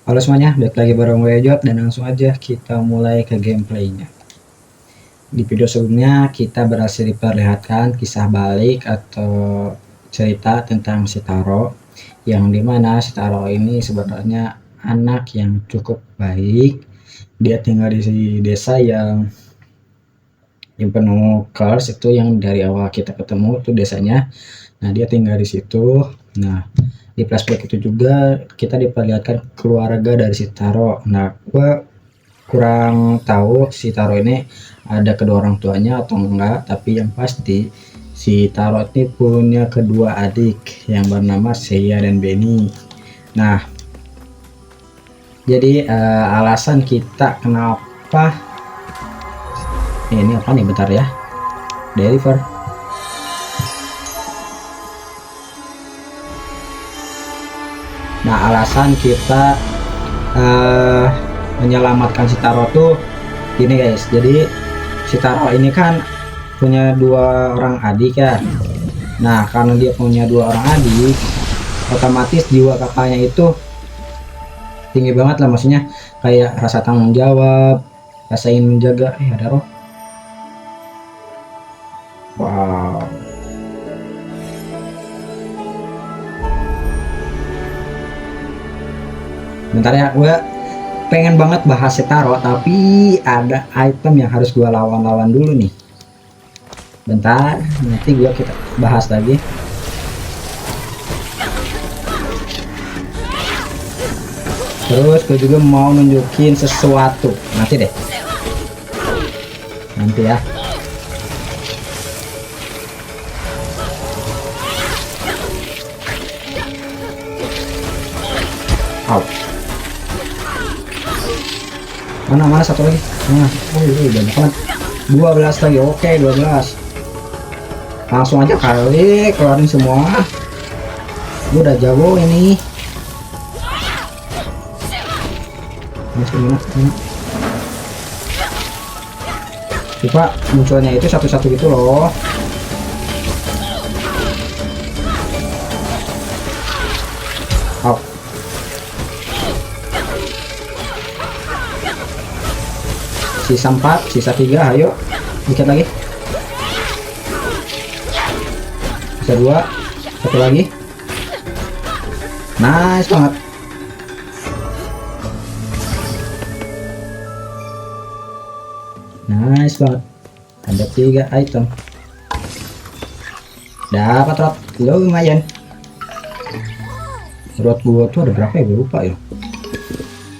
Halo semuanya, balik lagi bareng gue Jot dan langsung aja kita mulai ke gameplaynya. Di video sebelumnya kita berhasil diperlihatkan kisah balik atau cerita tentang si Taro, yang dimana si Taro ini sebenarnya anak yang cukup baik. Dia tinggal di desa yang penuh curse, itu yang dari awal kita ketemu tuh desanya. Nah, dia tinggal di situ. Nah, di flashback itu juga kita diperlihatkan keluarga dari si Taro. Nah, gua kurang tahu si Taro ini ada kedua orang tuanya atau enggak, tapi yang pasti si Taro ini punya kedua adik yang bernama Seiya dan Benny. Nah, jadi alasan kita kenapa ini apa nih, bentar ya, deliver. Nah, alasan kita menyelamatkan si Taro tuh gini guys. Jadi si Taro ini kan punya dua orang adik ya. Nah, karena dia punya dua orang adik, otomatis jiwa kakaknya itu tinggi banget lah, maksudnya kayak rasa tanggung jawab, rasa ingin menjaga. Ada roh. Wow. Bentar ya, gue pengen banget bahas Taro, tapi ada item yang harus gue lawan dulu nih. Bentar, nanti kita bahas lagi. Terus gue juga mau nunjukin sesuatu, nanti deh, nanti ya. Out. Mana satu lagi. Nah, banyak banget. 12 lagi. Oke, 12. Langsung aja kali keluarin semua. Gue udah jago ini. Lupa munculnya itu satu-satu gitu loh. Out. Sisa 4, sisa 3, ayo dikit lagi. Sisa 2, satu lagi. Nice banget. Nice banget. Ada 3 item. Dapat rot, lumayan. Rot gua tuh ada berapa ya, gue lupa ya.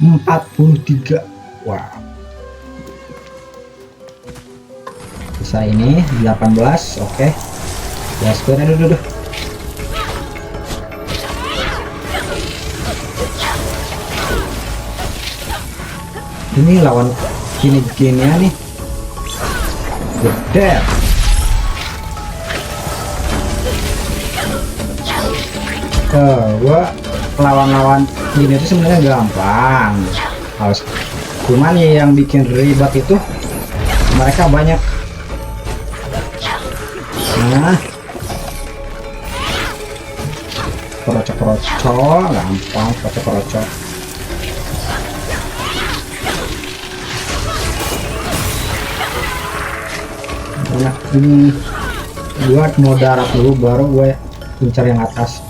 43. Wow. Sisa ini 18. Oke. Ya, square dulu. Ini lawan gini ya nih. Gede. Gua lawan gini itu sebenarnya gampang. Cuman yang bikin ribet itu mereka banyak. Nah, kerocok gampang, kerocok. Nah, ini gua mau darat dulu baru gue incar yang atas.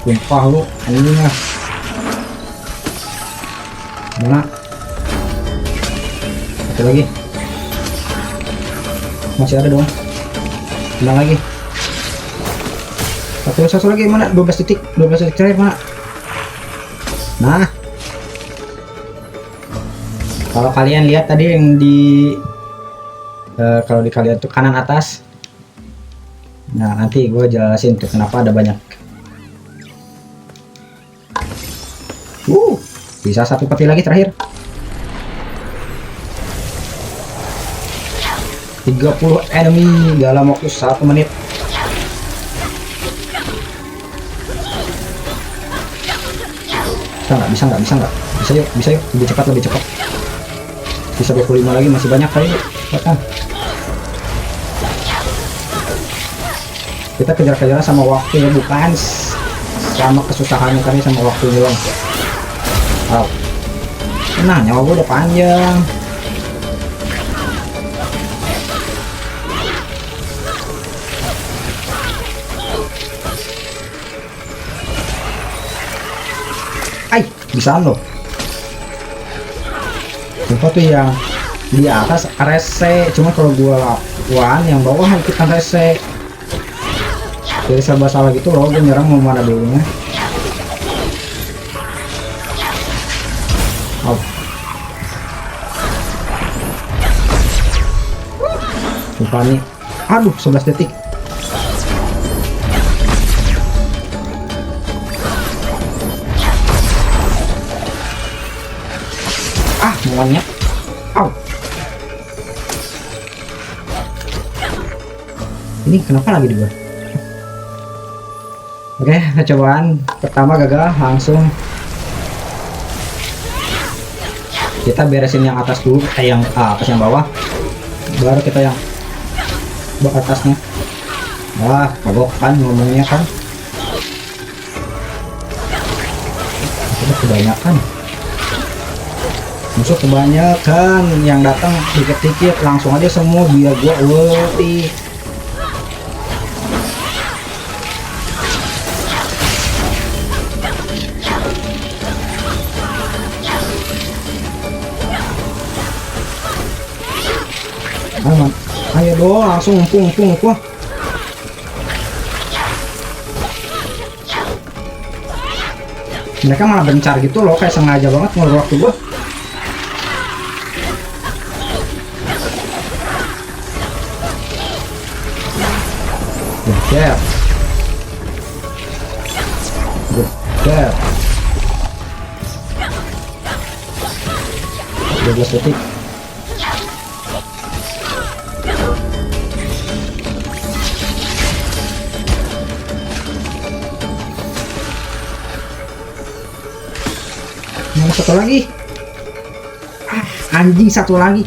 Sumpah lu anjingnya. Mana? Satu lagi. Masih ada dong. Mana lagi? Satu lagi, mana? 12 detik terakhir mana? Nah, kalau kalian lihat tadi yang di kalau di kalian tuh kanan atas. Nah, nanti gue jelasin tuh kenapa ada banyak. Bisa satu peti lagi terakhir. 30 enemy dalam waktu 1 menit. Bisa nggak? Bisa yuk, lebih cepat. Bisa 25 lagi, masih banyak kali. Kita kejar-kejaran sama waktu ya, bukan sama kesusahannya, kali sama waktunya loh. Wow. Nah, nyawa gue udah panjang. Ay, bisa loh. Sumpah tuh yang di atas rese, cuma kalau gua lawan yang bawah ikutan rese. Jadi serba salah gitu loh, gue nyerang mau mana dulunya. Oh. Sumpah nih, aduh 11 detik. Ah, monyet. Au. Ini kenapa lagi di gua? Oke, percobaan pertama gagal, langsung kita beresin yang atas dulu, yang atas yang bawah, baru kita yang atasnya. Wah, kagok kan ngomongnya kan. Itu kebanyakan. Musuh kebanyakan, yang datang dikit-dikit langsung aja semua biar gua ulti. Ayo dong, langsung umpung wah. Mereka malah bencar gitu loh, kayak sengaja banget ngulur waktu gua. Good 12 detik. Yang satu lagi. Anjing, satu lagi.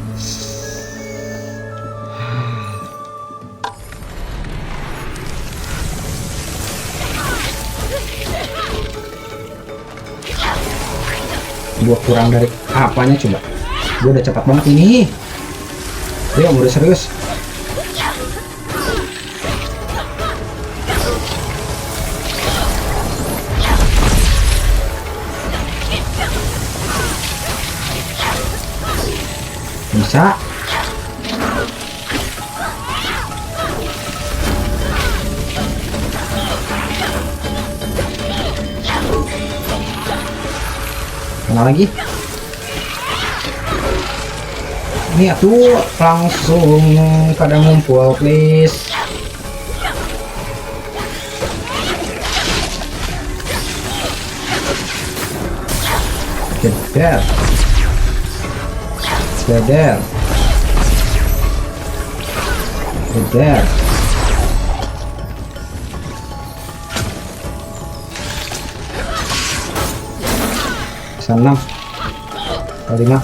Gua kurang dari apanya coba. Gua udah cepat banget ini. Ayo, udah serius. Bisa. Mana lagi? Ini tuh langsung pada ngumpul, please. Jeder. Jeder. Jeder. Bisa 6 kali 5.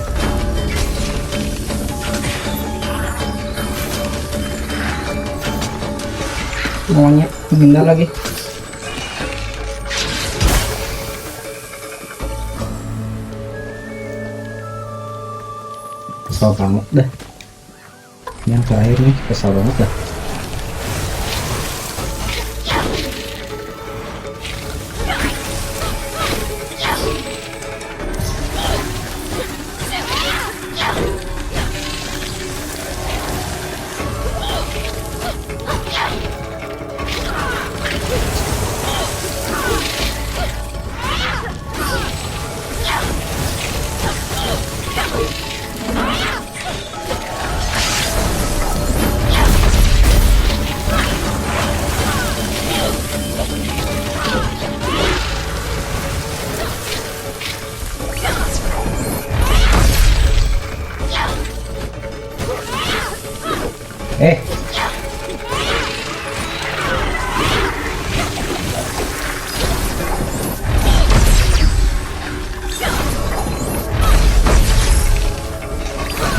Monyet menghindar lagi. Kesal banget dah. Yang terakhir nih kesal banget dah.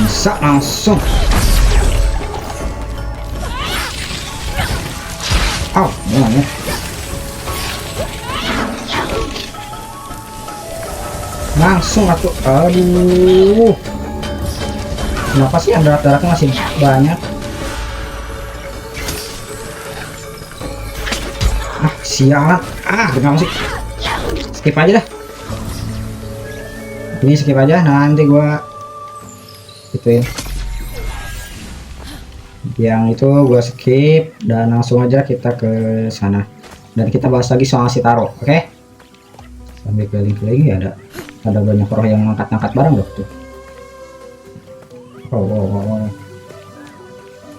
Bisa langsung. Gimana? langsung aku. Aduh, kenapa sih yang darat-daratnya masih banyak? Ah, sialan. Ah, kenapa sih? Skip aja dah. Ini skip aja, nanti gua gituin. Yang itu gua skip dan langsung aja kita ke sana. Dan kita bahas lagi soal si Taro, oke? Sambil keliling-keliling ya ada banyak roh yang ngangkat-ngangkat barang loh tuh. Oh.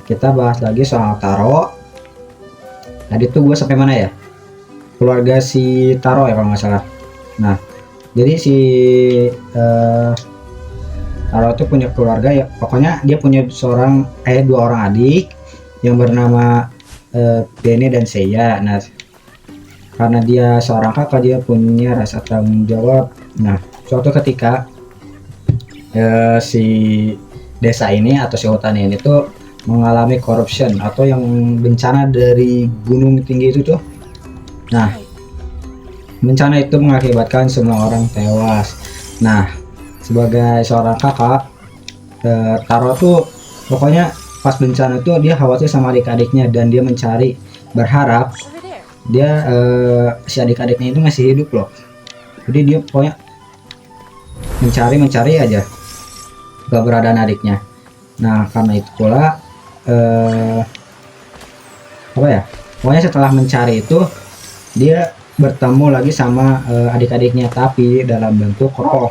Kita bahas lagi soal Taro. Tadi tuh gue sampai mana ya? Keluarga si Taro ya kalau nggak salah. Nah, jadi si Taro tuh punya keluarga ya. Pokoknya dia punya dua orang adik yang bernama Bene dan Seiya. Nah, karena dia seorang kakak, dia punya rasa tanggung jawab. Nah, suatu ketika si desa ini atau si hutan ini tuh mengalami corruption atau yang bencana dari gunung tinggi itu tuh. Nah, bencana itu mengakibatkan semua orang tewas. Nah, sebagai seorang kakak, Taro tuh pokoknya pas bencana itu dia khawatir sama adik-adiknya dan dia berharap dia si adik-adiknya itu masih hidup loh. Jadi dia pokoknya mencari aja keberadaan adiknya. Nah, karena itu pula pokoknya setelah mencari itu dia bertemu lagi sama adik-adiknya tapi dalam bentuk roh.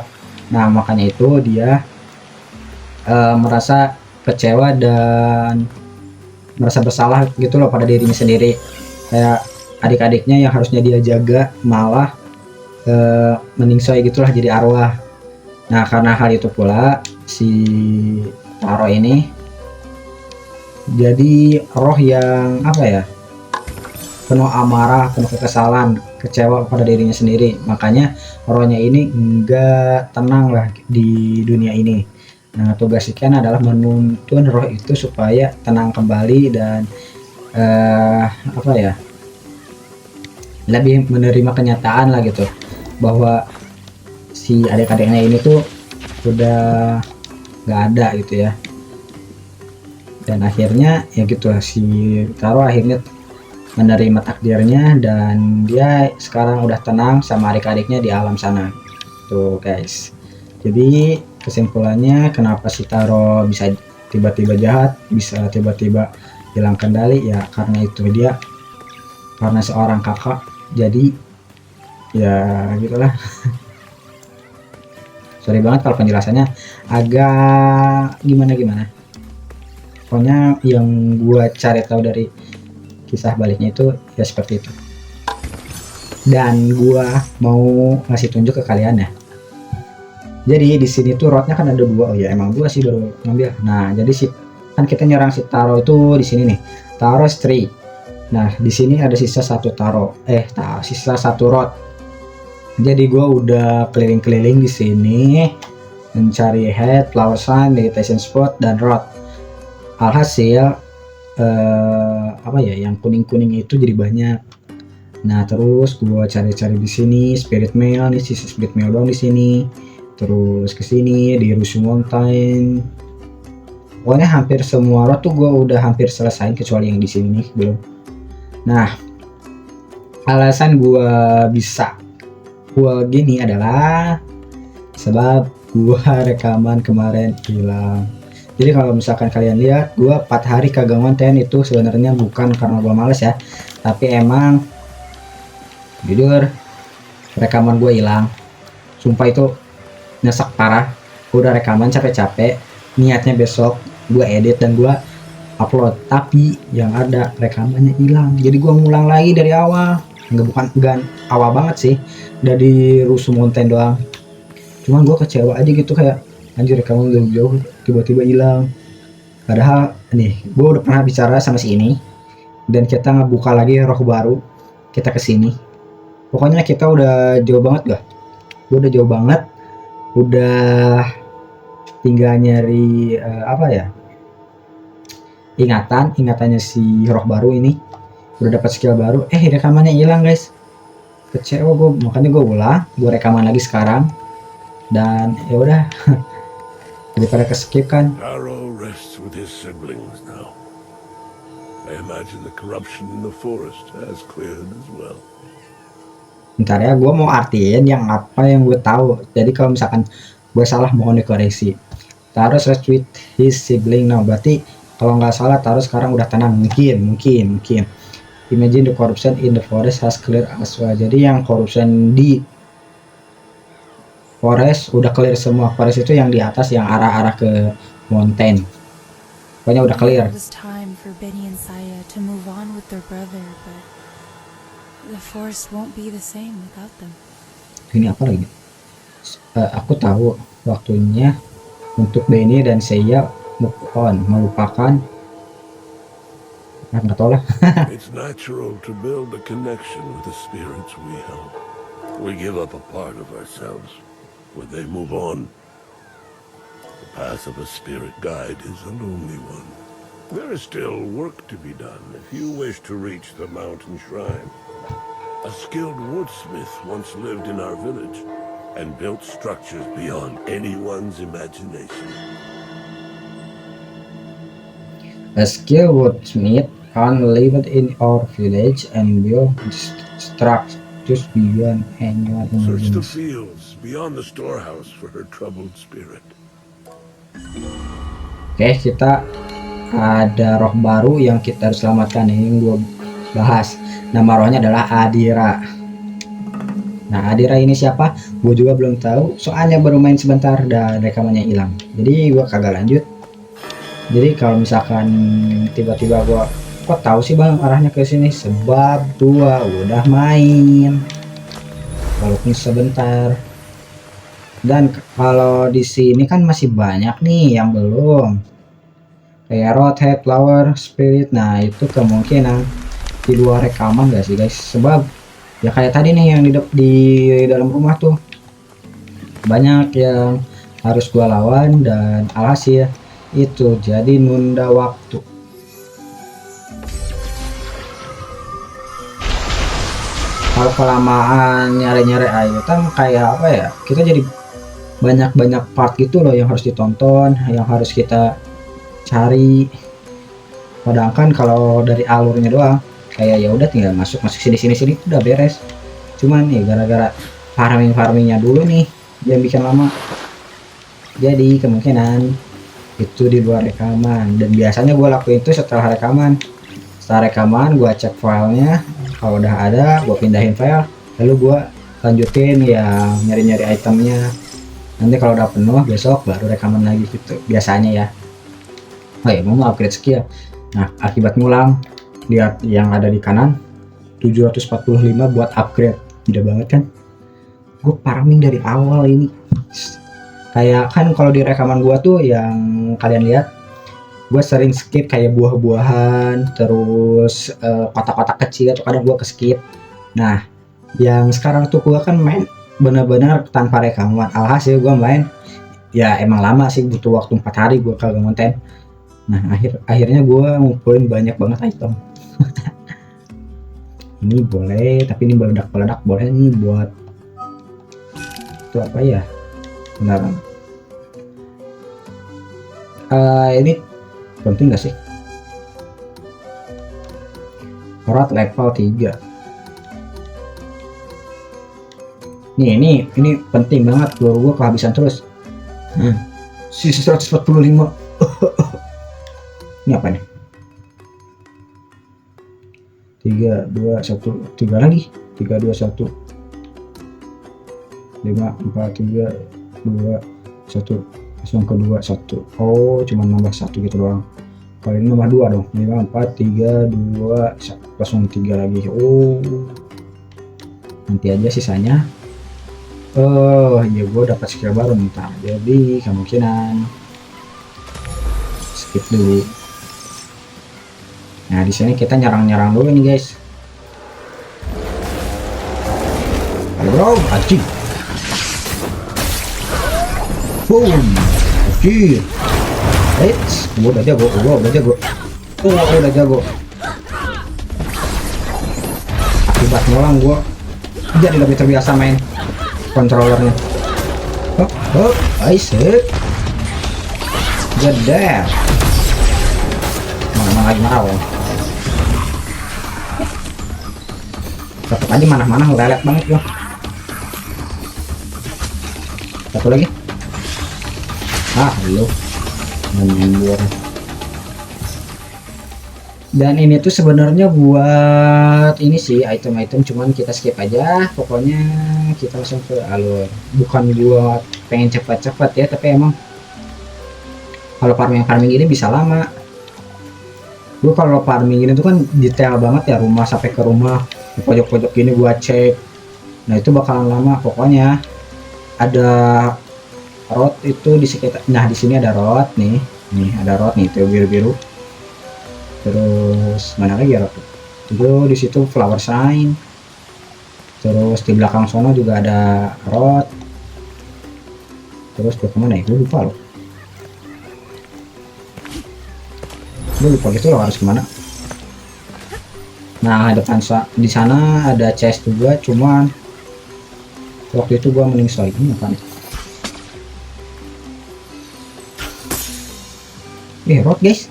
Nah, makanya itu dia merasa kecewa dan merasa bersalah gitu loh pada dirinya sendiri. Kayak adik-adiknya yang harusnya dia jaga malah meningsoi gitulah jadi arwah. Nah, karena hal itu pula si Taro ini jadi roh yang penuh amarah, penuh kekesalan, kecewa pada dirinya sendiri. Makanya rohnya ini enggak tenang lah di dunia ini. Nah, tugas Iken adalah menuntun roh itu supaya tenang kembali dan lebih menerima kenyataan lah gitu, bahwa si adik-adiknya ini tuh udah nggak ada gitu ya. Dan akhirnya ya gitu, si Taro akhirnya menerima takdirnya dan dia sekarang udah tenang sama adik-adiknya di alam sana tuh guys. Jadi kesimpulannya, kenapa si Taro bisa tiba-tiba jahat, bisa tiba-tiba hilang kendali, ya karena itu dia karena seorang kakak. Jadi ya gitulah. Sorry banget kalau penjelasannya agak gimana. Pokoknya yang gua cari tahu dari kisah baliknya itu ya seperti itu. Dan gua mau ngasih tunjuk ke kalian ya. Jadi di sini tuh rodnya kan ada dua. Oh ya, emang gua sih baru ngambil. Nah, jadi kan kita nyerang si Taro itu di sini nih. Taro Street. Nah, di sini ada sisa satu sisa satu rod. Jadi gue udah keliling-keliling di sini mencari head, flower sign, meditation spot, dan rod. Alhasil yang kuning-kuning itu jadi banyak. Nah, terus gue cari-cari di sini spirit mail, nih sisa spirit mail doang di sini. Terus ke sini di Rusu Mountain. Pokoknya hampir semua rod tuh gue udah hampir selesai kecuali yang di sini nih belum. Nah, alasan gua bisa gini adalah sebab gua rekaman kemarin hilang. Jadi kalau misalkan kalian lihat, gua 4 hari kagak konten itu sebenarnya bukan karena gua males ya, tapi emang jujur rekaman gua hilang. Sumpah itu nyesek parah. Gua udah rekaman capek-capek, niatnya besok gua edit dan gua upload, tapi yang ada rekamannya hilang. Jadi gua ngulang lagi dari awal. Bukan awal banget sih, dari Rusu Mountain doang. Cuman gua kecewa aja gitu, kayak anjir rekaman jauh-jauh tiba-tiba hilang. Padahal nih gua udah pernah bicara sama si ini dan kita ngebuka lagi roh baru, kita kesini. Pokoknya kita udah jauh banget gua udah jauh banget, udah tinggal nyari ingatannya si roh baru ini, udah dapat skill baru, rekamannya hilang guys. Kecewa gue, makanya gue rekaman lagi sekarang. Dan ya udah, daripada ke skip kan. Taro rests with his siblings now. I imagine the corruption in the forest has cleared as well. Bentar ya, gue mau artiin yang apa yang gue tahu. Jadi kalau misalkan gue salah mohon dikoreksi. Taro rests with his sibling now, berarti kalau nggak salah Taro sekarang udah tenang. Mungkin. Imagine the corruption in the forest has cleared as well. Jadi yang corruption di forest udah clear semua. Forest itu yang di atas, yang arah-arah ke mountain. Pokoknya udah clear. It was time for Benny and Saya to move on with their brother, but the forest won't be the same without them. Ini apa lagi? Aku tahu waktunya untuk Benny dan Saya move on, melupakan. Nggak tahu lah. It's natural to build a connection with the spirits we help. We give up a part of ourselves when they move on. The path of a spirit guide is a lonely one. There is still work to be done if you wish to reach the mountain shrine. A skilled woodsmith once lived in our village and built structures beyond anyone's imagination. A skilled woodsmith lived in our village and built structures beyond anyone Search the imagination. fields beyond the storehouse for her troubled spirit. Oke, kita ada roh baru yang kita harus selamatkan. Ini yang gue bahas. Nama rohnya adalah Adira. Nah, Adira ini siapa? Gue juga belum tahu. Soalnya baru main sebentar dan rekamannya hilang. Jadi gue kagak lanjut. Jadi kalau misalkan tiba-tiba gue kok tahu sih bang arahnya ke sini, sebab gua udah main walaupun sebentar. Dan kalau di sini kan masih banyak nih yang belum, kayak Roadhead, Flower, Spirit. Nah itu kemungkinan di luar rekaman gak sih guys, sebab ya kayak tadi nih yang di dalam rumah tuh banyak yang harus gua lawan dan alhasil itu jadi nunda waktu. Kalau kelamaan nyari-nyari item kayak apa ya, kita jadi banyak part gitu loh yang harus ditonton, yang harus kita cari. Padahal kan kalau dari alurnya doang kayak ya udah tinggal masuk sini udah beres. Cuman ya gara-gara farmingnya dulu nih yang bikin lama, jadi kemungkinan itu di luar rekaman. Dan biasanya gue lakuin itu setelah rekaman. Setelah rekaman gue cek filenya, kalau udah ada gue pindahin file, lalu gue lanjutin ya nyari-nyari itemnya. Nanti kalau udah penuh besok baru rekaman lagi gitu biasanya ya. Oh ya, mau upgrade skill. Nah akibat ngulang, lihat yang ada di kanan 745 buat upgrade. Gila banget kan, gue farming dari awal ini. Kayak kan kalau di rekaman gue tuh yang kalian lihat, gue sering skip kayak buah-buahan, terus kotak-kotak kecil tuh kadang gue ke skip. Nah yang sekarang tuh gue kan main benar-benar tanpa rekaman. Alhasil gue main ya emang lama sih, butuh waktu 4 hari gue kagak konten. Nah akhirnya gue ngumpulin banyak banget item. Ini boleh, tapi ini meledak-meledak boleh nih buat itu apa ya, beneran. Ini penting gak sih? Rod level 3. Nih ini penting banget, gue kehabisan terus. Sisa 145. Ini apa nih? 3 2 1 3 lagi. 3 2 1 5 4 3 2 1 langsung kedua 1. Oh cuma nambah 1 gitu doang. Kalau ini nambah 2 dong. 5 4 3 2 langsung 3 lagi. Oh nanti aja sisanya. Oh iya, gue dapat skill baru ntar, jadi kemungkinan skip dulu. Nah di sini kita nyerang dulu nih guys. Ayo bro, anjing. Boom, anjir. Gue udah jago. Udah jago. Akibat nyolang gue jadi lebih terbiasa main kontrolernya. Oh, I said. Gede. Mana lagi marah wong. Tetep aja mana-mana lelet banget loh. Satu lagi. Lu menembur. Dan ini tuh sebenarnya buat ini sih item-item, cuman kita skip aja. Pokoknya kita langsung ke alur. Bukan buat pengen cepat-cepat ya, tapi emang kalau farming ini bisa lama. Gue kalau farming ini tuh kan detail banget ya, rumah sampai ke rumah, di pojok-pojok ini gua cek. Nah itu bakalan lama. Pokoknya ada road itu di sekitar. Nah di sini ada road nih ada road nih itu biru-biru. Terus mana lagi ya road itu, di situ flower sign. Terus di belakang sono juga ada road. Terus ke kemana ya, gue lupa loh. Gitu loh harus kemana. Nah depan di sana ada chest juga, cuman waktu itu gua mending soal ini kan. Road guys.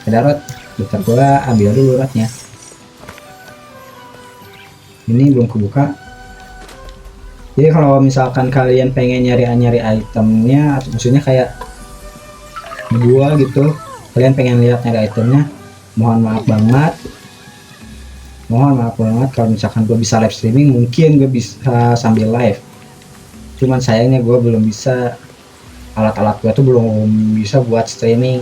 Ada road. Bentar gua ambil dulu roadnya. Ini belum kebuka. Jadi kalau misalkan kalian pengen nyari itemnya, atau maksudnya kayak gua gitu, kalian pengen lihat nyari itemnya, mohon maaf banget kalau misalkan gue bisa live streaming, mungkin gue bisa sambil live, cuman sayangnya gue belum bisa, alat-alat gue tuh belum bisa buat streaming.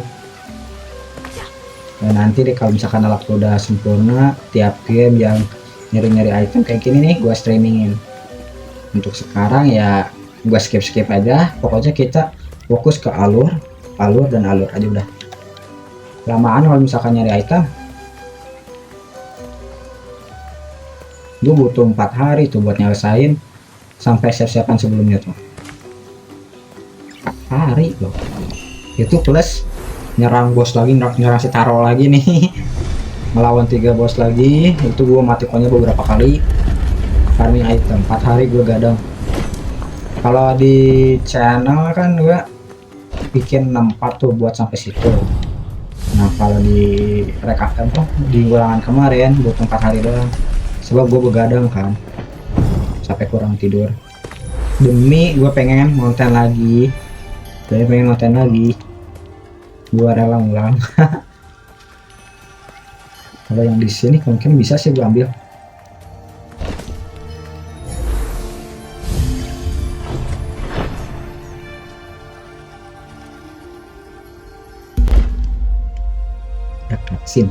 Nah, nanti deh kalau misalkan alat gue udah sempurna, tiap game yang nyari item kayak gini nih gue streamingin. Untuk sekarang ya gue skip aja, pokoknya kita fokus ke alur aja udah. Lamaan kalau misalkan nyari item, gue butuh 4 hari tuh buat nyelesain sampai siap-siapan sebelumnya tuh. 4 hari loh, itu plus nyerang bos lagi, nyerang si Taro lagi nih. Melawan 3 bos lagi, itu gue mati konya beberapa kali. Farming item 4 hari gue gadang. Kalau di channel kan gue bikin 6 part tuh buat sampai situ. Nah kalau di di ulangan kemarin butuh 4 hari doang, sebab gue begadang kan sampai kurang tidur demi gue pengen ngonten lagi. Gue rela ngulang. Kalau yang di sini mungkin bisa sih gue ambil. Vaksin.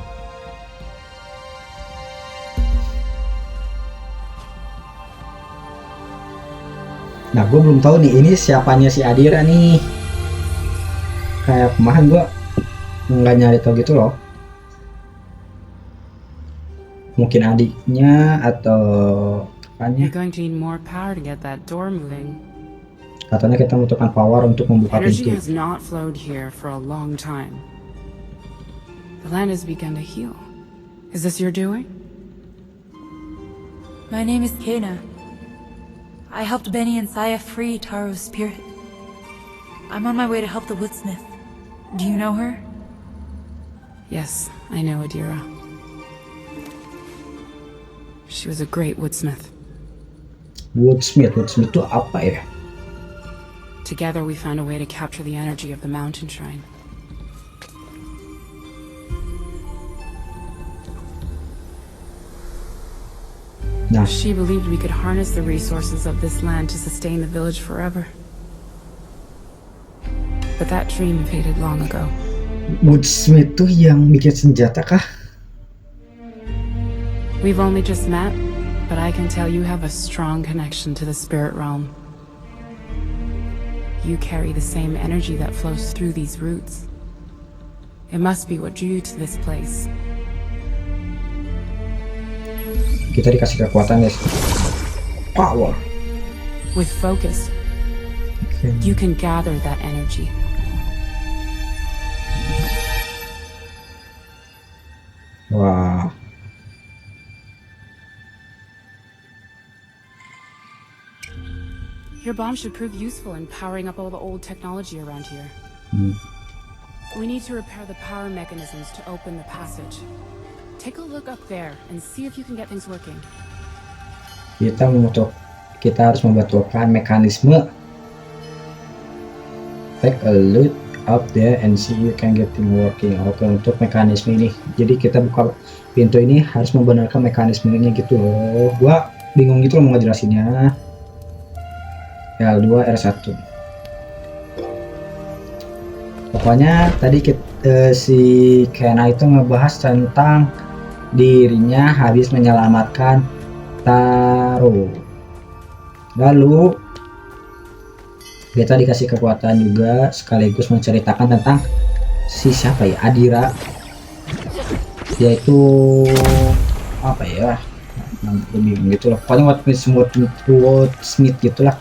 Nah gue belum tahu nih ini siapanya si Adira nih. Kayak kemarin gue nggak nyari tahu gitu loh. Mungkin adiknya atau apanya. Katanya kita membutuhkan power untuk membuka pintu. The land has begun to heal. Is this your doing? My name is Kena. I helped Benny and Saya free Taro's spirit. I'm on my way to help the woodsmith. Do you know her? Yes, I know Adira. She was a great woodsmith. Woodsmith itu apa ya? Together we found a way to capture the energy of the mountain shrine. Nah. She believed we could harness the resources of this land to sustain the village forever. But that dream faded long ago. Woodsmith tuh yang bikin senjata kah? We've only just met, but I can tell you have a strong connection to the spirit realm. You carry the same energy that flows through these roots. It must be what drew you to this place. Kita dikasih kekuatan guys, power. With focus, you can gather that energy. Wah, Your bomb should prove useful in powering up all the old technology around here. We need to repair the power mechanisms to open the passage. Take a look up there and see if you can get things working. Kita harus membetulkan mekanisme. Take a look up there and see you can get things working. Oke, untuk mekanisme ini. Jadi kita buka pintu ini harus membenarkan mekanismenya gitu loh. Gua bingung gitu loh mau ngejelasinnya. L2 R1. Pokoknya tadi si Kena itu ngebahas tentang dirinya habis menyelamatkan Taro. Lalu kita dikasih kekuatan juga, sekaligus menceritakan tentang si siapa ya, Adira, yaitu apa ya, bingung gitu loh. Pokoknya Woodsmith gitulah.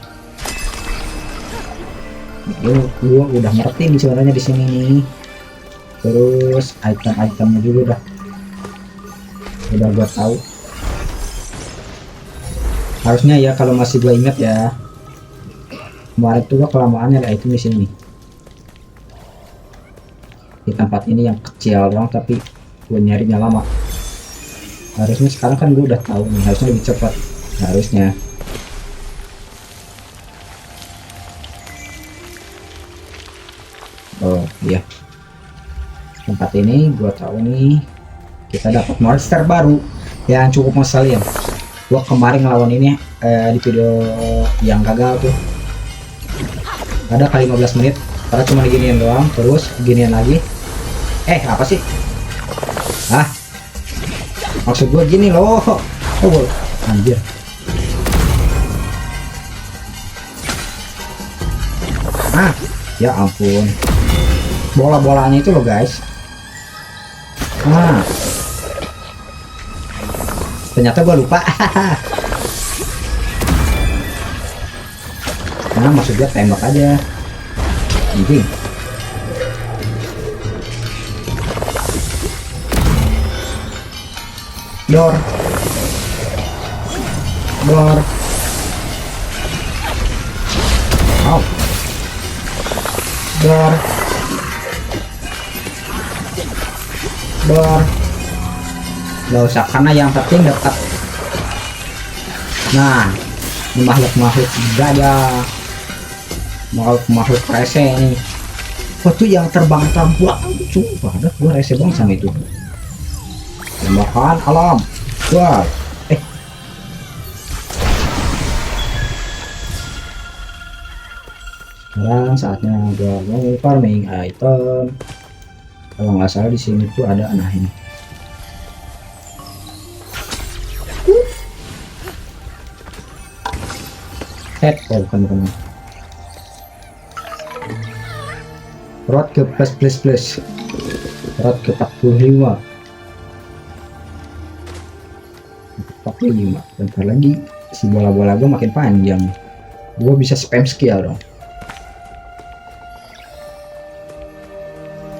Gua udah ngerti nih sebenarnya di sini nih. Terus item-itemnya juga udah gua tahu. Harusnya ya kalau masih gua ingat ya. Kemarin tuh gua kelamaan nyari item di sini nih. Di tempat ini yang kecil doang tapi gua nyarinya lama. Harusnya sekarang kan gua udah tahu nih, harusnya lebih cepat. Harusnya. Oh iya, tempat ini gua tahu nih, kita dapat monster baru yang cukup ngeselin. Gua kemarin ngelawan ini di video yang gagal tuh, ada kali 15 menit karena cuma diginian doang, terus ginian lagi. Apa sih? Maksud gua gini loh. Oh anjir. Ya ampun, bola-bolanya itu loh guys. Ternyata gua lupa. Maksud gue tembak aja anjing. Dor gak usah, karena yang penting dapat. Nah, ini makhluk gajah, makhluk rese nih. Tuh yang terbang buat sumpah dah, gua rese banget sama itu. Tembakan alam. Wah, sekarang saatnya gua mau farming item. Kalau nggak salah di sini tuh ada ini. Bukan. Rot ke plus. Rot ke 45. Bentar lagi si bola-bola gue makin panjang. Gue bisa spam skill dong.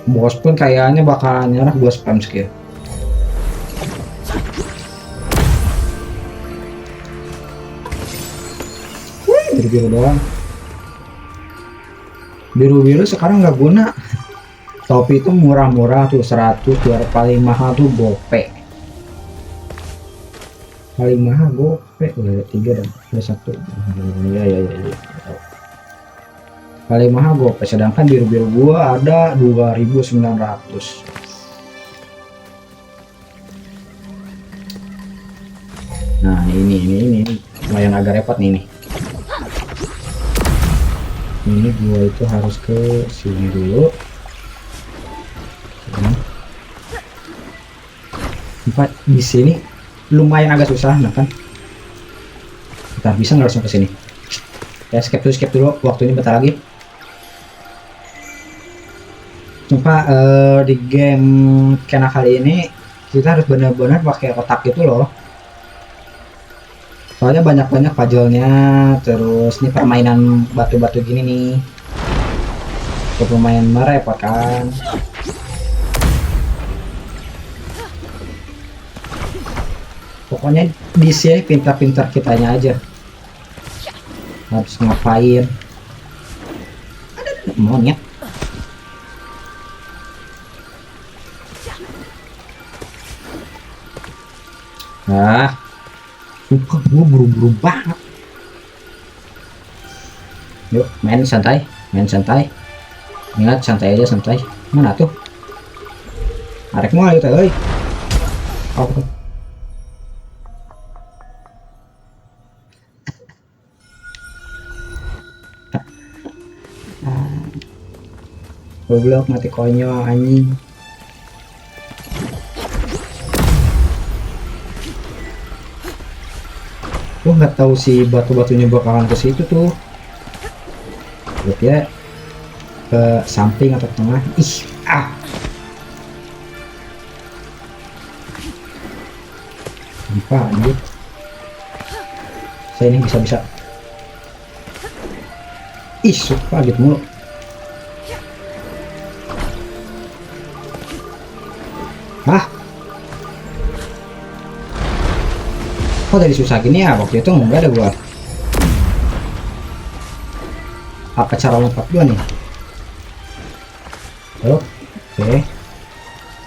Bos pun kayaknya bakal nyerah gue spam skill. Biru doang. Biru sekarang nggak guna. Topi itu murah-murah tuh 100, paling mahal tuh gope. Paling mahal gope udah ada 3 dan ada 1. Ya. Paling mahal gope, sedangkan biru gua ada 2.900. Nah ini lumayan agak repot nih. Ini gua itu harus ke sini dulu. Tempat di sini lumayan agak susah, nah kan. Kita bisa nggak langsung ke sini? Ya skip dulu. Waktu ini bentar lagi. Sumpah di game Kena kali ini kita harus benar-benar pakai otak gitu loh. Soalnya banyak puzzle-nya, terus nih permainan batu-batu gini nih. Lumayan merepotkan. Pokoknya di sini pintar-pintar kitanya aja. Habis ngapain? Ada monyet. Sumpah gue buru-buru banget. Yuk main santai, ingat santai aja, santai. Mana tuh arek mau itu euy. Oh goblok, mati konyol anjing. Gue nggak tahu si batu-batunya bakalan ke situ tuh. Lihat ya, ke samping atau tengah. Ih, apa anjir? Saya ini bisa. Ih, suka gitu mulu. Kok jadi susah gini ya? Waktu itu enggak ada gua. Apa cara lompat gua nih? Oke.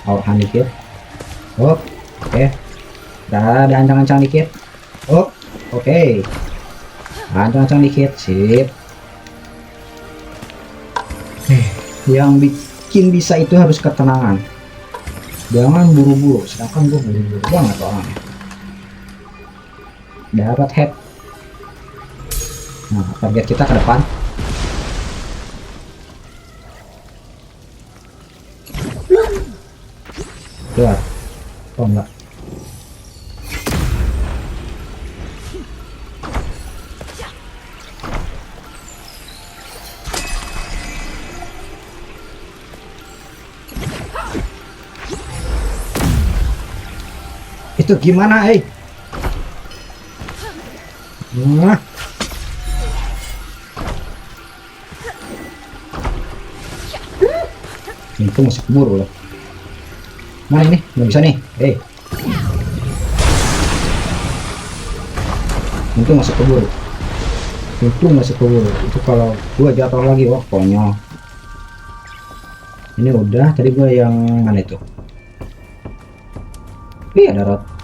Awahan dikit. Oke. Dah ancang-ancang dikit. Oke. Ancang-ancang dikit. Sip. Yang bikin bisa itu harus ketenangan. Jangan buru-buru. Sedangkan gua buru-buru banget orangnya. Dapat head. Nah, target kita ke depan. Keluar. Oh enggak. Itu gimana, Nah. Itu masih keburu loh. Mana ini? Nggak bisa nih. Itu masih keburu. Itu kalau gua jatuh lagi, wah konyol. Ini udah. Tadi gua yang mana itu? Ada rot.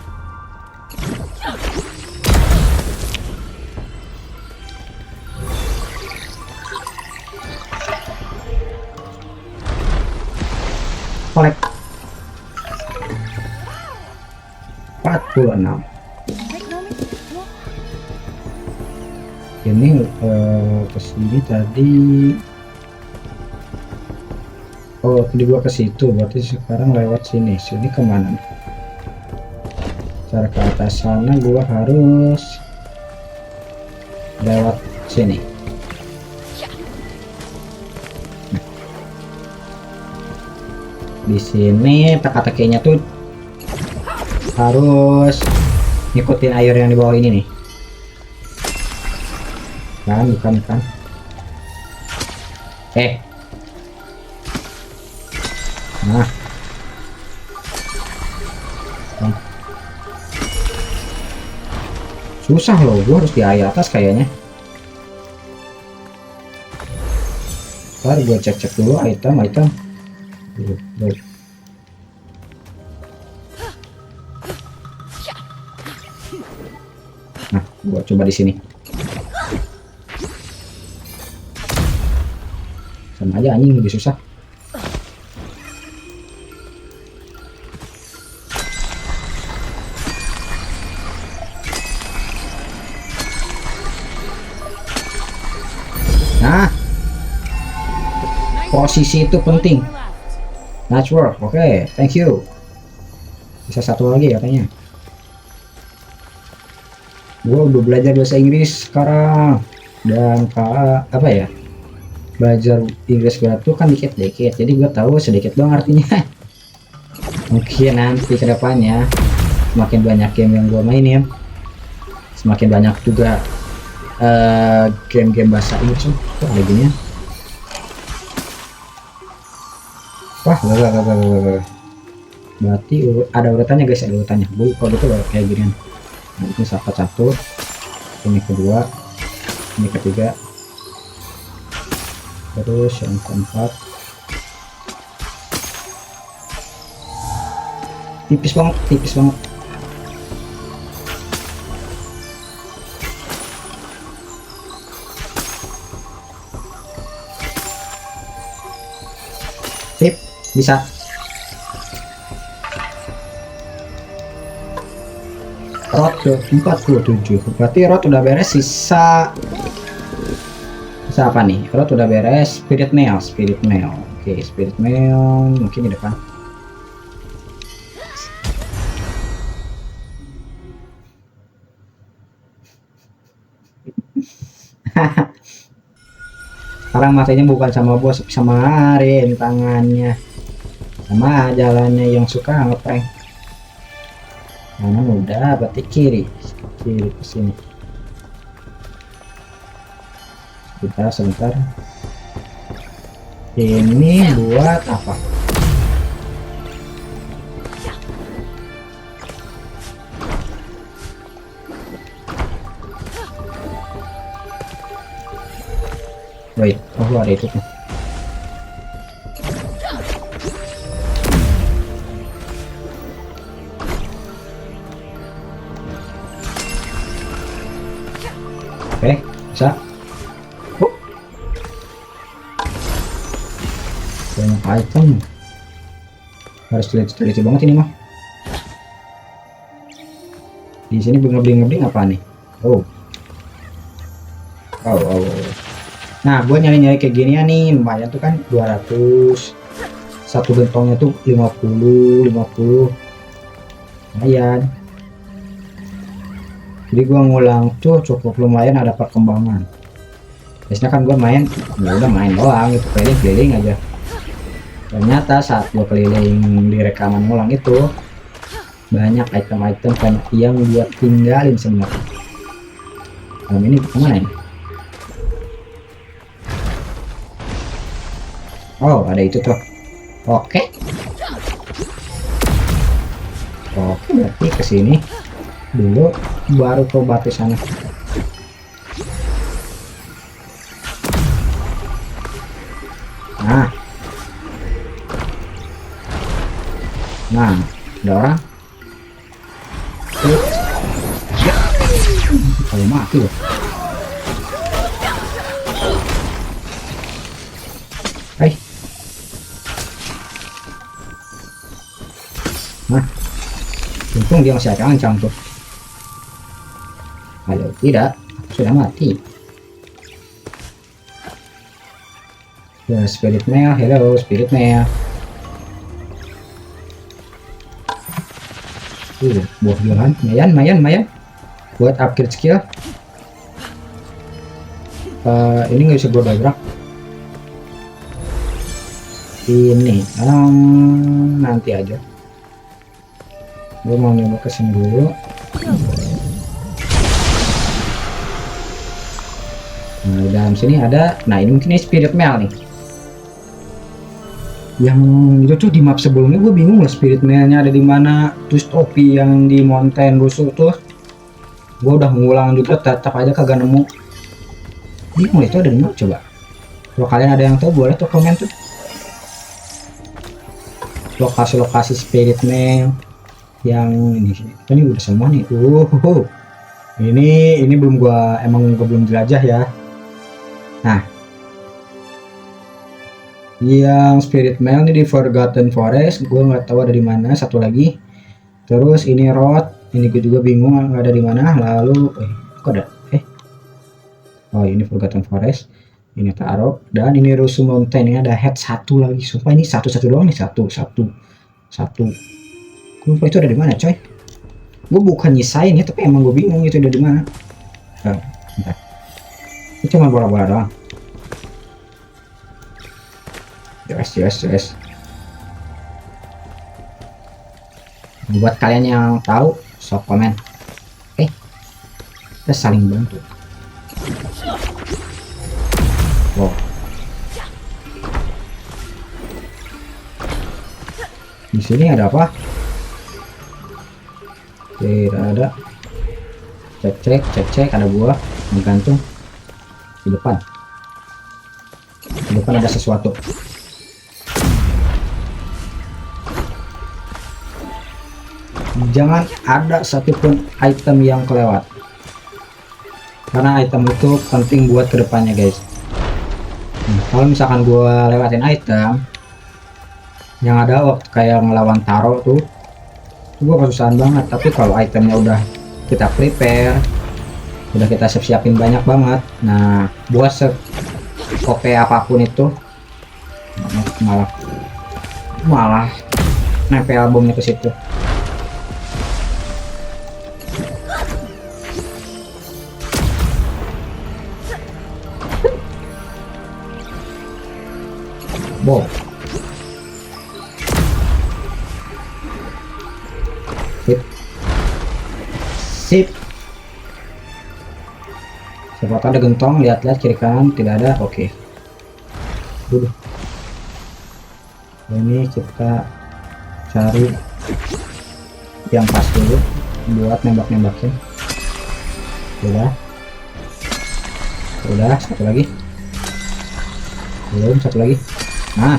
Kolek 46. Ini kesini tadi. Oh, tadi gua ke situ, berarti sekarang lewat sini. Sini kemana? Cara ke atas sana gua harus lewat sini. Di sini teka-tekinya tuh harus ngikutin air yang di bawah ini nih. Bukan. Nah. Susah loh, gua harus di air atas kayaknya. Ntar gua cek dulu item. Nah, gua coba di sini. Sama aja anjing, lebih susah. Nah, posisi itu penting. Nice work. Oke, thank you. Bisa satu lagi katanya. Gua udah belajar bahasa Inggris sekarang, dan apa ya, belajar Inggris gua tuh kan dikit-dikit, jadi gua tahu sedikit doang artinya. Mungkin nanti kedepannya semakin banyak game yang gua mainin, semakin banyak juga game-game bahasa Inggris tuh ada gini. Wah, gak. Berarti ada urutannya guys, ada urutannya. Kalau gitu kayak gini. Nah, ini satu, ini kedua, Ini ketiga. Terus yang keempat. Tipis banget, tipis banget. Sip, bisa. Rot ke 47. Berarti rot udah beres, sisa apa nih? Rot udah beres, spirit mail. Oke, spirit mail mungkin di depan. Sekarang matanya bukan sama bos, sama Arin tangannya, sama jalannya yang suka ngeprank. Kanan udah, berarti kiri ke sini. Sebentar. Ini buat apa? Wait, oh ada itu tuh. Oke, bisa. Banyak item. Harus teliti banget ini mah. Di sini ngebling apa nih? Oh. Nah, gue nyari kayak gini ya nih, lumayan tuh kan 200. Satu gentongnya tuh 50. Lumayan. Jadi gue ngulang tuh cukup lumayan, ada perkembangan. Biasanya kan gue main, ya udah main doang gitu, keliling aja. Ternyata saat gue keliling di rekaman ngulang itu banyak item-item yang gue tinggalin sebenarnya. Ini kemana ini? Oh, ada itu tuh. Oke, berarti ke sini dulu baru ke batu sana. Nah, ada orang. Kalau mati loh. Nah, untung dia masih ancang tuh. Kalau tidak, sudah mati. Ya, spirit mail, hello spirit mail. Buah buahan, lumayan buat upgrade skill. Ini nggak bisa gue dobrak. Ini nanti aja. Gue mau nyoba kesini dulu. Nah, di dalam sini ada. Nah, ini mungkin ini spirit mail nih. Yang itu tuh di map sebelumnya gue bingung lah spirit mailnya ada di mana. Terus topi yang di mountain rusuh tuh gue udah ngulang juga, tetap aja kagak nemu. Bingung itu ada di mana, coba. Kalau kalian ada yang tahu boleh tuh komen tuh lokasi-lokasi spirit mail yang ini udah semua nih. Ini belum gua belum jelajah ya. Nah, yang spirit mail ini di Forgotten Forest, gua nggak tahu ada di mana. Satu lagi, terus ini road, ini gue juga bingung nggak ada di mana. Lalu kok ada oh ini Forgotten Forest, ini Tarok, dan ini Rusuh Mountain. Ini ada head satu lagi. Sumpah ini satu doang nih, satu. Lupa itu ada di mana, coy. Gue bukan nyisain ya, tapi emang gue bingung itu ada di mana. Bentar. Itu cuma bola-bola doang. Yes. Buat kalian yang tahu, sok komen. Kita saling bantu. Wow. Di sini ada apa? Tidak ada. Cek ada buah menggantung. Di depan. Di depan ada sesuatu. Jangan ada satupun item yang kelewat. Karena item itu penting buat kedepannya guys. Kalau misalkan gua lewatin item yang ada waktu kayak ngelawan Taro tuh, gua kesusahan banget. Tapi kalau itemnya udah kita prepare, udah kita siapin banyak banget, nah buat OP apapun itu malah nempel albumnya ke situ. Wow. Sip. Siapa tahu ada gentong, lihat-lihat kiri kanan, tidak ada. Oke. Dulu. Ini kita cari yang pas dulu buat nembak-nembakin. Udah, satu lagi. Belum, satu lagi. Nah.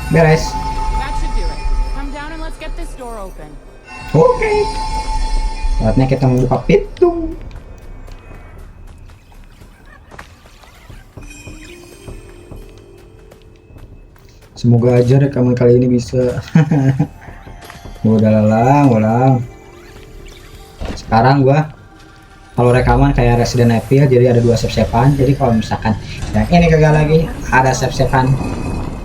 Beres. That should do it. Come down and let's get this door open. Oke. Saatnya kita membuka pintu. Semoga aja rekaman kali ini bisa. Udah lalang. Sekarang gua kalau rekaman kayak Resident Evil, jadi ada 2 save-savean. Jadi kalau misalkan yang ini gagal lagi, ada save-savean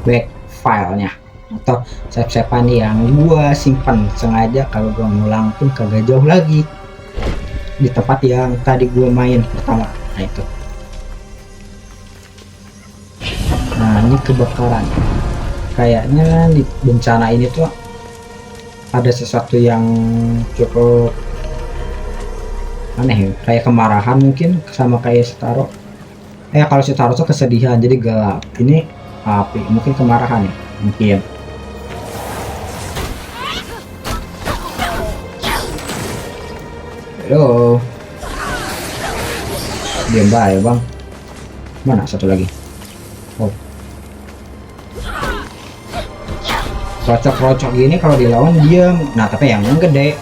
back filenya atau save-savean yang gua simpan sengaja. Kalau gua ngulang pun kagak jauh lagi di tempat yang tadi gua main pertama. Nah itu. Nah ini kebakaran. Kayaknya di bencana ini tuh ada sesuatu yang cukup aneh, kayak kemarahan mungkin, sama kayak Setaro. Kalau Setaro tuh kesedihan jadi gelap, ini api, mungkin kemarahan ya, mungkin. Halo, diam baik bang. Mana satu lagi? Oh, rocok gini kalau dilawan diam. Nah tapi yang gede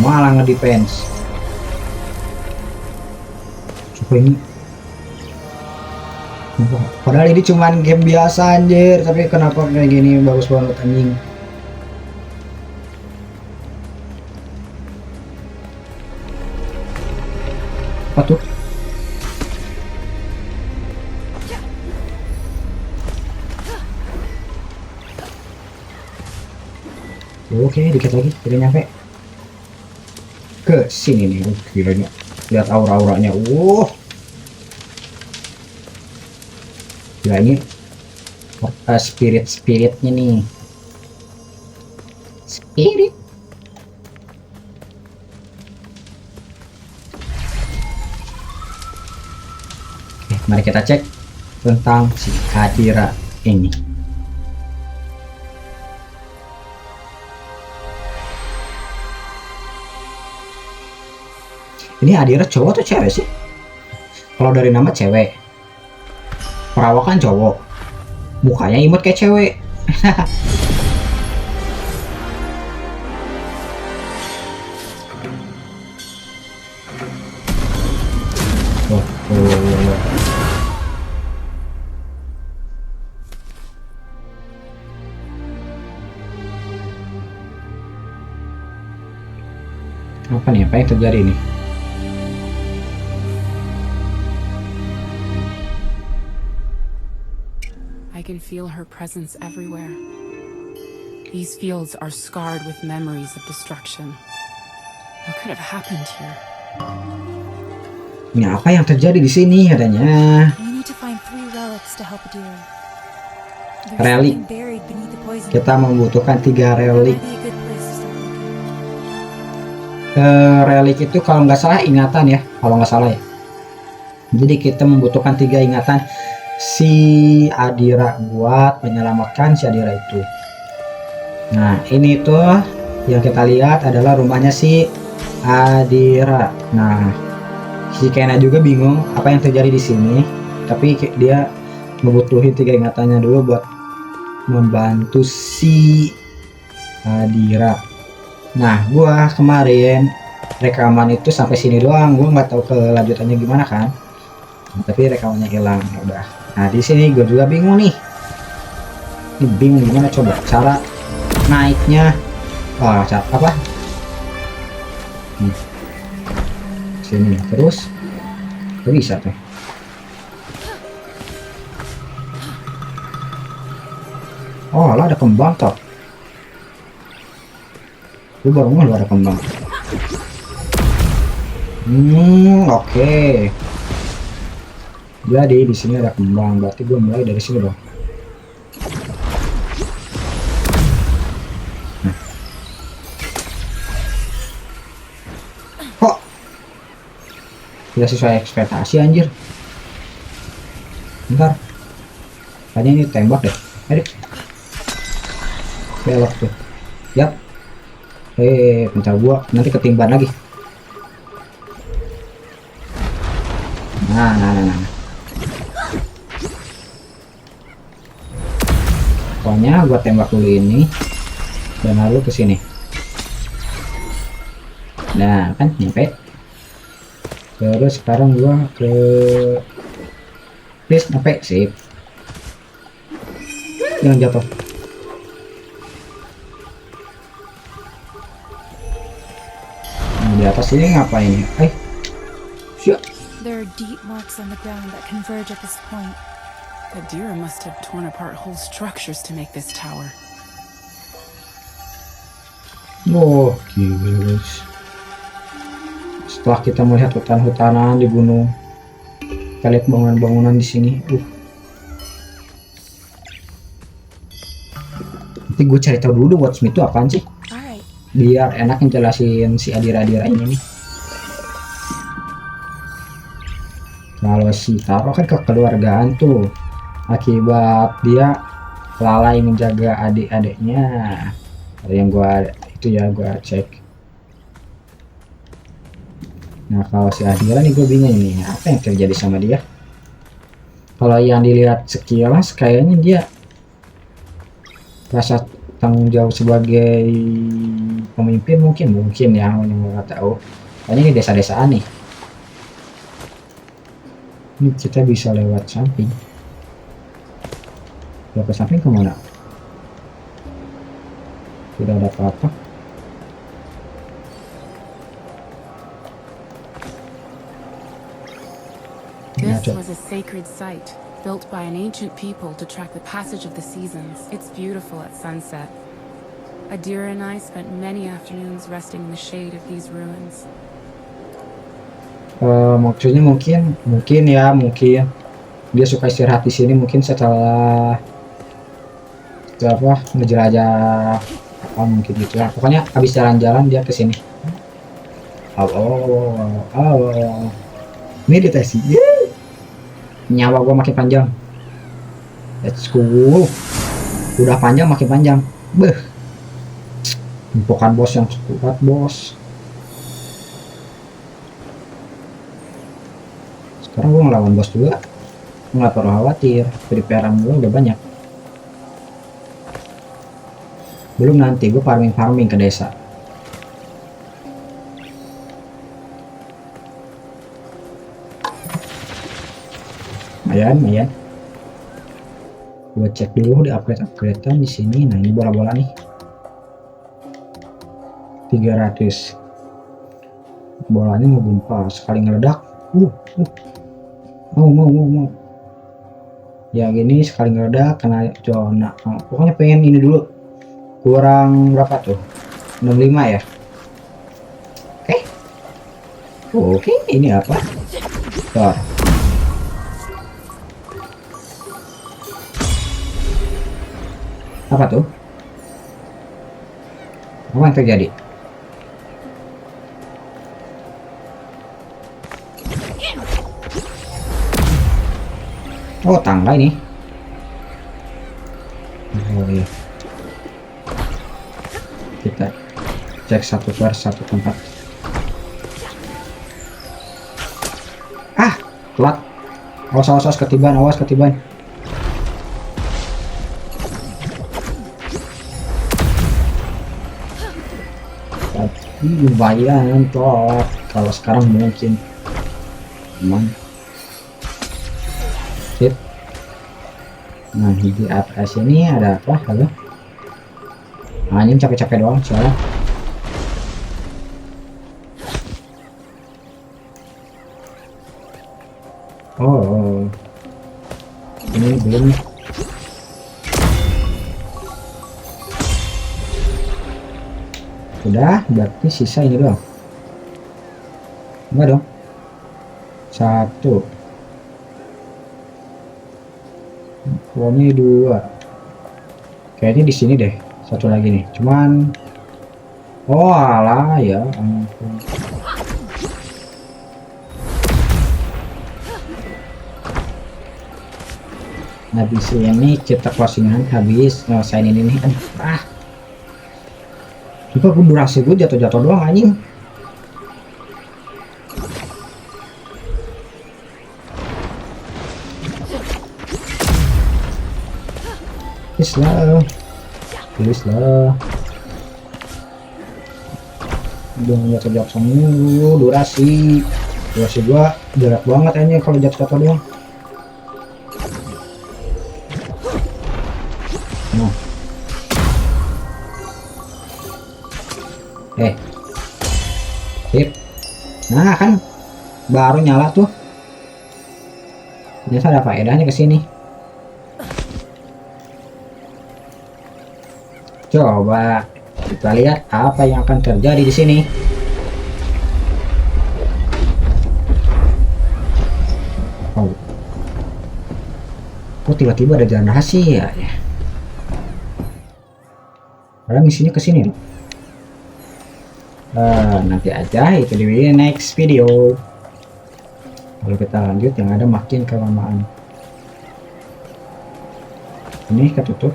malah ngedefense. Coba ini, padahal ini cuman game biasa anjir, tapi kenapa kayak gini bagus banget anjing. Apa tuh? Oke, dikit lagi udah nyampe ke sini nih. Gilanya, lihat aura-auranya. Ya ini spiritnya nih. Spirit. Oke, mari kita cek tentang si Adira ini. Ini Adira cowok atau cewek sih? Kalau dari nama cewek, perawakan cowok, mukanya imut kayak cewek. Apa nih? Apa yang terjadi nih? I can feel her presence everywhere. These fields are scarred with memories of destruction. What could have happened here? Ini apa yang terjadi di sini katanya? We need to find 3 relics to help Adira. There's Relik. something buried beneath the poison. Kita membutuhkan 3 relik. Might be a good place to start looking. Relik itu kalau nggak salah ingatan ya, kalau nggak salah ya. Jadi kita membutuhkan 3 ingatan si Adira buat menyelamatkan si Adira itu. Nah ini tuh yang kita lihat adalah rumahnya si Adira. Nah Si Kena juga bingung apa yang terjadi di sini, tapi dia ngebutuhin 3 ingatannya dulu buat membantu si Adira. Nah, gua kemarin rekaman itu sampai sini doang, gua nggak tahu kelanjutannya gimana kan. Nah, tapi rekamannya hilang, ya udah. Nah, di sini gue juga bingung nih. Ini bingung gimana coba cara naiknya. Wah, apa? Sini terus. Gak bisa tuh. Oh, lah ada kembang toh. Gue baru ngeh ada kembang. Oke. Jadi di sini ada kembang, berarti gue mulai dari sini dong. Nah. Kok tidak sesuai ekspektasi anjir. Bentar. Kayaknya ini tembak deh. Aduh. Belok tuh. Yap. Bentar gua nanti ketimban lagi. Nah. Pokoknya gua tembak dulu ini dan lalu ke sini. Nah, kan nyampe. Terus sekarang gua ke please nyampe, sip. Jangan jatuh. Di atas ini ngapain? Siap. There are deep marks on the ground that converge at this point. Adira must have torn apart whole structures to make this tower. Oh, gila guys. Setelah kita melihat hutan-hutanan di gunung, kita lihat bangunan-bangunan di sini. Nanti gue cari tahu dulu Watchme itu apaan sih, biar enak ngejelasin si Adira-Adira ini nih. Kalau si Taro kan kekeluargaan tuh, akibat dia lalai menjaga adik-adiknya. Ada yang gua cek. Nah, kalau si Adira nih gue bingung nih, apa yang terjadi sama dia? Kalau yang dilihat sekilas kayaknya dia rasa tanggung jawab sebagai pemimpin mungkin ya, nggak tahu. Kayaknya ini desa-desaan nih. Ini kita bisa lewat samping. Kalau ke samping kemana? Tidak ada apa-apa. This was a sacred site, built by an ancient people to track the passage of the seasons. It's beautiful at sunset. Adira and I spent many afternoons resting in the shade of these ruins. Maksudnya mungkin dia suka istirahat di sini, mungkin setelah ngejelajah apa mungkin gitu ya. Pokoknya habis jalan-jalan dia ke sini. Meditasi. Nyawa gua makin panjang. Let's go. Udah panjang makin panjang. Bukan bos yang kuat, bos. Sekarang gua ngelawan bos juga. Nggak perlu khawatir, preparean gua udah banyak. Belum nanti gua farming ke desa. Lumayan. Gue cek dulu di upgrade-upgradean di sini. Nah, ini bola-bola nih. 300. Bolanya ngebumpal sekali ngeledak. Mau. Ya gini sekali ngeledak kena zona. Pokoknya pengen ini dulu. Kurang berapa tuh? 65 ya. Oke, ini apa? Tor. Apa tuh? Apa yang terjadi? Oh, tangga ini. Oh iya. Kita cek satu per satu tempat. telat. Awas ketiban, awas ketiban. Lumayan toh, kalau sekarang mungkin aman. Sip. Nah di atas ini ada apa? Halo, anjing capek-capek doang soalnya. Oh, ini belum nih. Udah, berarti sisa ini doang. Enggak dong. Satu. Oh, ini dua. Kayaknya di sini deh. Satu lagi nih. Cuman, oh alah ya ampun. Habis ini kita closingan, habis ngelesain ini nih. Juga gue durasi gue jatuh-jatuh doang anjing. Please lah. Udah jatuh-jatuh mulu, durasi gua jarak banget aja kalau jatuh-jatuh doang. Nah. Sip. Nah kan baru nyala tuh. Ternyata ada faedahnya ke sini. Coba kita lihat apa yang akan terjadi di sini. Oh, kok tiba-tiba ada jalan rahasia ya? Padahal misinya ke sini. Nanti aja itu di next video. Kalau kita lanjut yang ada makin kelamaan. Ini ketutup.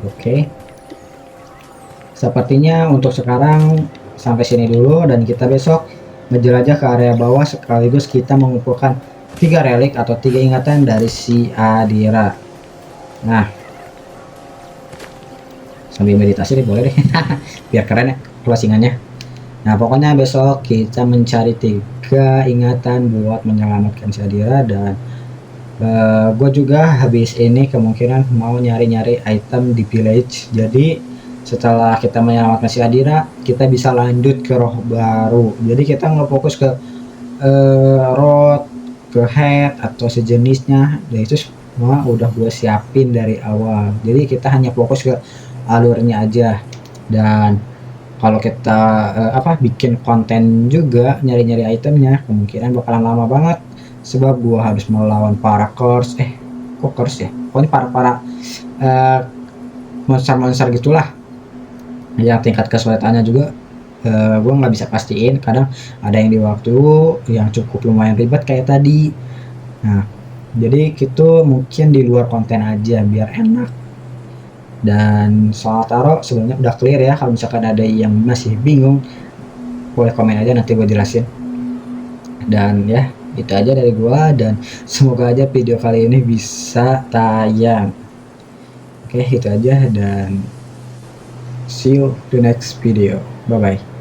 Oke. Sepertinya untuk sekarang sampai sini dulu, dan kita besok menjelajah ke area bawah sekaligus kita mengumpulkan 3 relik atau 3 ingatan dari si Adira. Nah, sambil meditasi nih boleh deh. Biar keren ya closingannya. Nah pokoknya besok kita mencari 3 ingatan buat menyelamatkan si Adira, dan gue juga habis ini kemungkinan mau nyari-nyari item di village. Jadi setelah kita menyelamatkan si Adira, kita bisa lanjut ke roh baru. Jadi kita nggak fokus ke road, ke head atau sejenisnya. Dan itu semua udah gue siapin dari awal. Jadi kita hanya fokus ke alurnya aja. Dan kalau kita bikin konten juga nyari-nyari itemnya, kemungkinan bakalan lama banget. Sebab gua harus melawan para curse, kok curse ya? Pokoknya para monster-monster gitulah. Yang tingkat kesulitannya juga gua nggak bisa pastiin. Kadang ada yang di waktu yang cukup lumayan ribet kayak tadi. Nah, jadi itu mungkin di luar konten aja biar enak. Dan soal tarot sebenarnya udah clear ya. Kalau misalkan ada yang masih bingung, boleh komen aja, nanti gue jelasin. Dan ya itu aja dari gua, dan semoga aja video kali ini bisa tayang. Oke, itu aja, dan see you the next video. Bye bye.